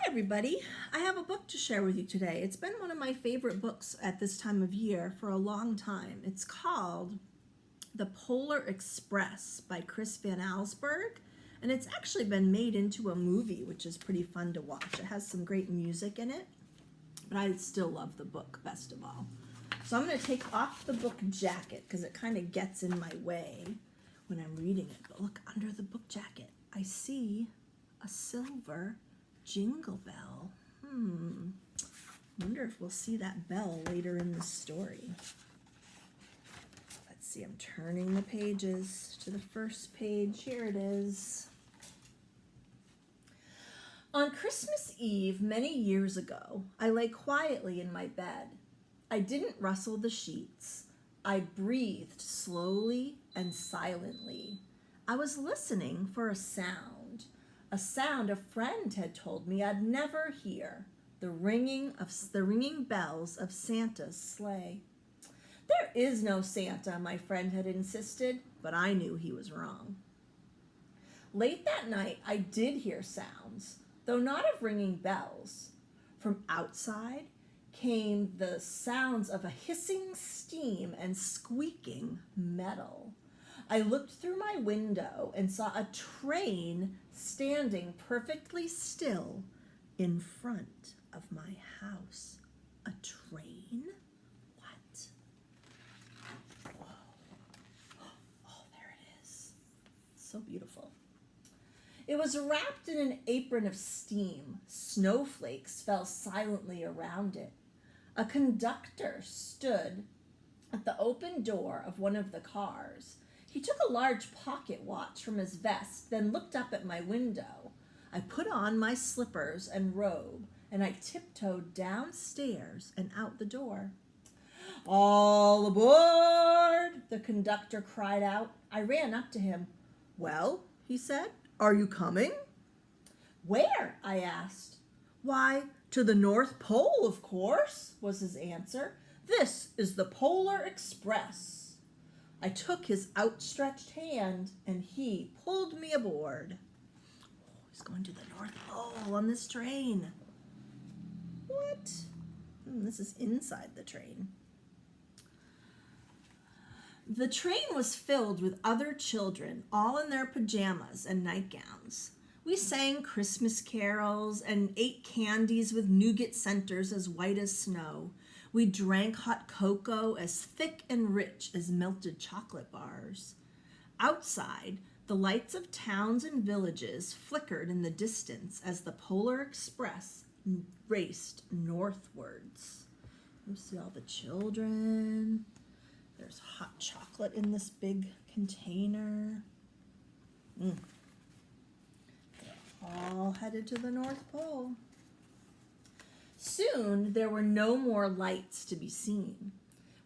Everybody, I have a book to share with you today. It's been one of my favorite books at this time of year for a long time. It's called The Polar Express by Chris Van Allsburg, and it's actually been made into a movie, which is pretty fun to watch. It has some great music in it, but I still love the book best of all. So I'm going to take off the book jacket because it kind of gets in my way when I'm reading it. But look, under the book jacket, I see a silver jingle bell. Wonder if we'll see that bell later in the story. Let's see, I'm turning the pages to the first page. Here it is. On Christmas Eve many years ago, I lay quietly in my bed. I didn't rustle the sheets. I breathed slowly and silently. I was listening for a sound a friend had told me I'd never hear, the ringing bells of Santa's sleigh. There is no Santa, my friend had insisted, but I knew he was wrong. Late that night, I did hear sounds, though not of ringing bells. From outside came the sounds of a hissing steam and squeaking metal. I looked through my window and saw a train standing perfectly still in front of my house. A train? What? Whoa. Oh, there it is. So beautiful. It was wrapped in an apron of steam. Snowflakes fell silently around it. A conductor stood at the open door of one of the cars. He took a large pocket watch from his vest, then looked up at my window. I put on my slippers and robe, and I tiptoed downstairs and out the door. All aboard, the conductor cried out. I ran up to him. Well, he said, are you coming? Where? I asked. Why, to the North Pole, of course, was his answer. This is the Polar Express. I took his outstretched hand, and he pulled me aboard. Oh, he's going to the North Pole on this train. What? This is inside the train. The train was filled with other children, all in their pajamas and nightgowns. We sang Christmas carols and ate candies with nougat centers as white as snow. We drank hot cocoa as thick and rich as melted chocolate bars. Outside, the lights of towns and villages flickered in the distance as the Polar Express raced northwards. You see all the children. There's hot chocolate in this big container. They're all headed to the North Pole. Soon, there were no more lights to be seen.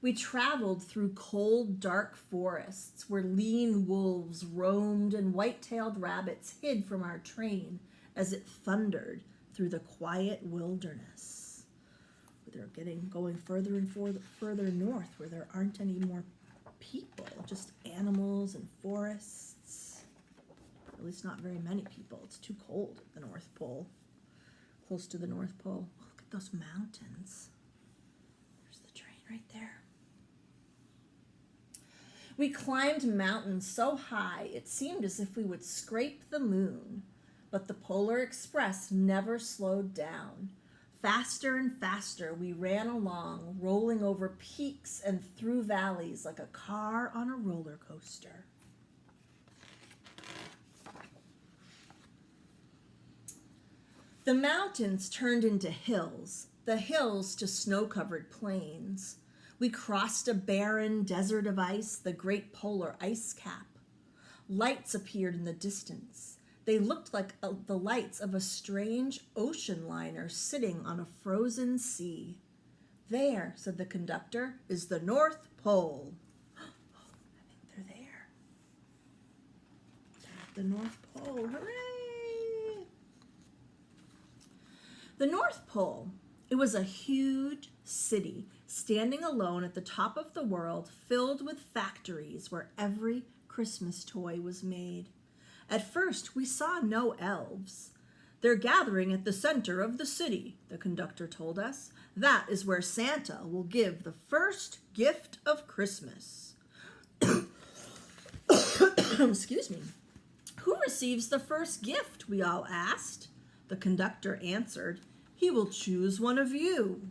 We traveled through cold, dark forests where lean wolves roamed and white-tailed rabbits hid from our train as it thundered through the quiet wilderness. They're going further and further north where there aren't any more people, just animals and forests. At least not very many people. It's too cold at the North Pole, close to the North Pole. Those mountains. There's the train right there. We climbed mountains so high it seemed as if we would scrape the moon, but the Polar Express never slowed down. Faster and faster we ran along, rolling over peaks and through valleys like a car on a roller coaster. The mountains turned into hills, the hills to snow-covered plains. We crossed a barren desert of ice, the great polar ice cap. Lights appeared in the distance. They looked like the lights of a strange ocean liner sitting on a frozen sea. There, said the conductor, is the North Pole. Oh, I think they're there. The North Pole, hooray! The North Pole, it was a huge city standing alone at the top of the world, filled with factories where every Christmas toy was made. At first, we saw no elves. They're gathering at the center of the city, the conductor told us. That is where Santa will give the first gift of Christmas. Excuse me. Who receives the first gift, we all asked. The conductor answered, he will choose one of you.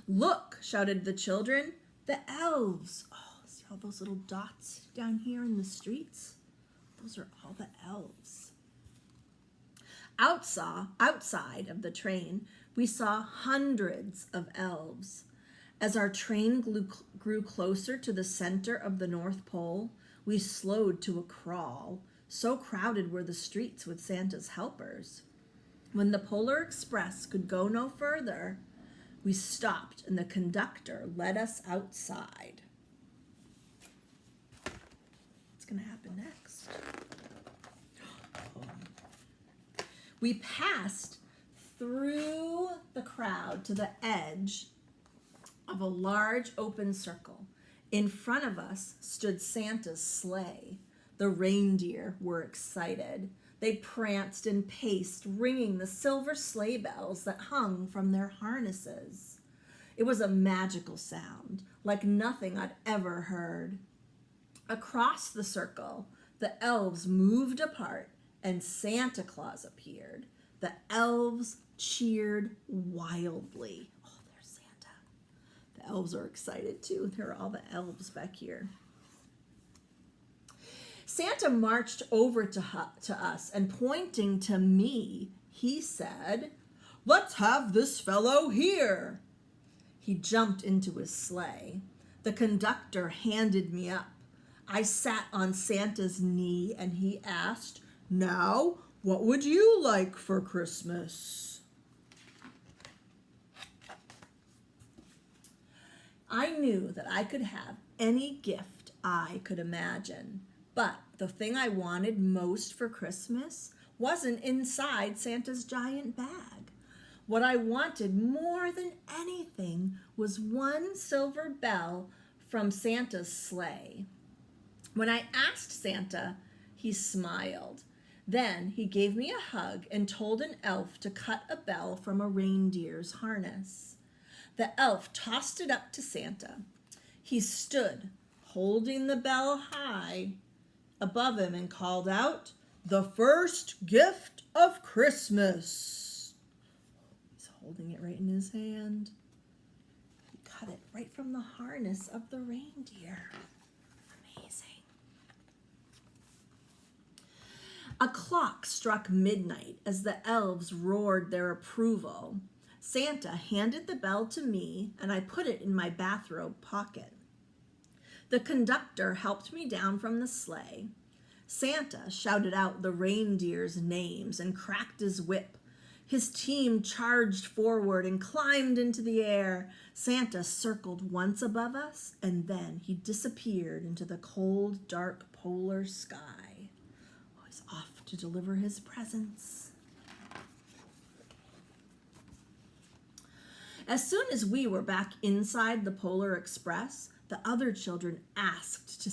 Look, shouted the children, the elves. Oh, see all those little dots down here in the streets? Those are all the elves. Outside of the train, we saw hundreds of elves. As our train grew closer to the center of the North Pole, we slowed to a crawl. So crowded were the streets with Santa's helpers. When the Polar Express could go no further, we stopped and the conductor led us outside. What's going to happen next? We passed through the crowd to the edge of a large open circle. In front of us stood Santa's sleigh. The reindeer were excited. They pranced and paced, ringing the silver sleigh bells that hung from their harnesses. It was a magical sound, like nothing I'd ever heard. Across the circle, the elves moved apart and Santa Claus appeared. The elves cheered wildly. Oh, there's Santa. The elves are excited too. There are all the elves back here. Santa marched over to us and pointing to me, he said, let's have this fellow here. He jumped into his sleigh. The conductor handed me up. I sat on Santa's knee and he asked, now, what would you like for Christmas? I knew that I could have any gift I could imagine, but the thing I wanted most for Christmas wasn't inside Santa's giant bag. What I wanted more than anything was one silver bell from Santa's sleigh. When I asked Santa, he smiled. Then he gave me a hug and told an elf to cut a bell from a reindeer's harness. The elf tossed it up to Santa. He stood, holding the bell high above him and called out, the first gift of Christmas. He's holding it right in his hand. He cut it right from the harness of the reindeer. Amazing. A clock struck midnight as the elves roared their approval. Santa handed the bell to me and I put it in my bathrobe pocket. The conductor helped me down from the sleigh. Santa shouted out the reindeers' names and cracked his whip. His team charged forward and climbed into the air. Santa circled once above us and then he disappeared into the cold, dark polar sky. Off to deliver his presents. As soon as we were back inside the Polar Express, the other children asked to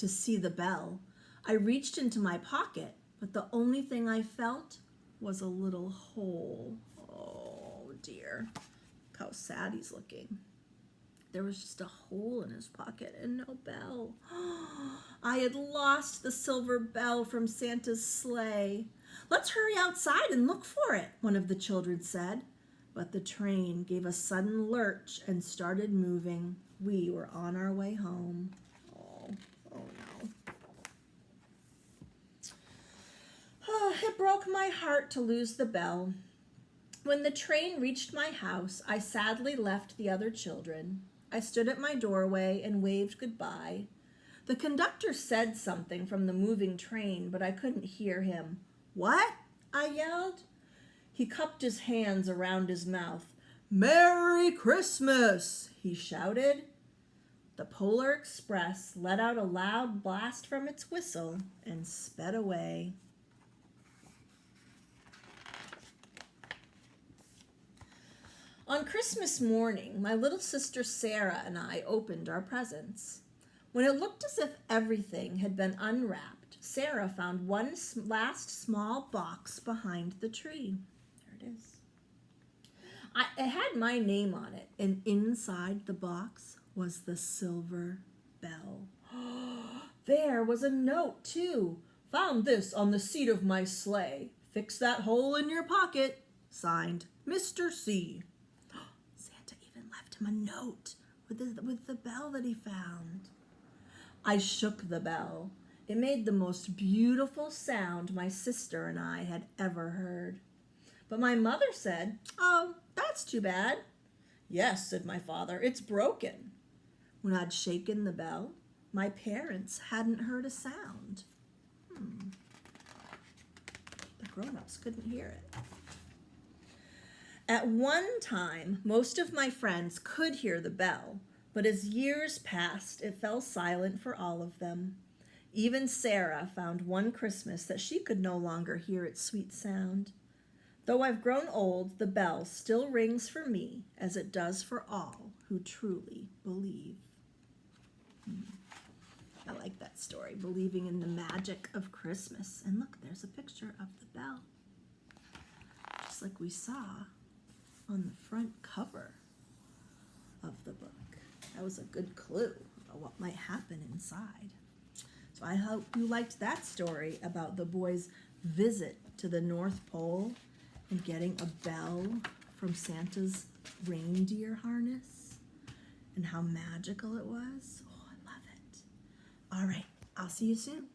see the bell. I reached into my pocket, but the only thing I felt was a little hole. Oh dear, look how sad he's looking. There was just a hole in his pocket and no bell. I had lost the silver bell from Santa's sleigh. Let's hurry outside and look for it, one of the children said. But the train gave a sudden lurch and started moving. We were on our way home. Oh no. It broke my heart to lose the bell. When the train reached my house, I sadly left the other children. I stood at my doorway and waved goodbye. The conductor said something from the moving train, but I couldn't hear him. What? I yelled. He cupped his hands around his mouth. Merry Christmas, he shouted. The Polar Express let out a loud blast from its whistle and sped away. On Christmas morning, my little sister Sarah and I opened our presents. When it looked as if everything had been unwrapped, Sarah found one last small box behind the tree. There it is. It had my name on it, and inside the box was the silver bell. There was a note, too. Found this on the seat of my sleigh. Fix that hole in your pocket. Signed, Mr. C. Santa even left him a note with the bell that he found. I shook the bell. It made the most beautiful sound my sister and I had ever heard. But my mother said, "Oh, that's too bad." "Yes," said my father, "it's broken." When I'd shaken the bell, my parents hadn't heard a sound. The grown-ups couldn't hear it. At one time, most of my friends could hear the bell, but as years passed, it fell silent for all of them. Even Sarah found one Christmas that she could no longer hear its sweet sound. Though I've grown old, the bell still rings for me as it does for all who truly believe. I like that story, believing in the magic of Christmas. And look, there's a picture of the bell, just like we saw on the front cover of the book. That was a good clue about what might happen inside. So I hope you liked that story about the boys' visit to the North Pole and getting a bell from Santa's reindeer harness and how magical it was. Oh, I love it. All right, I'll see you soon.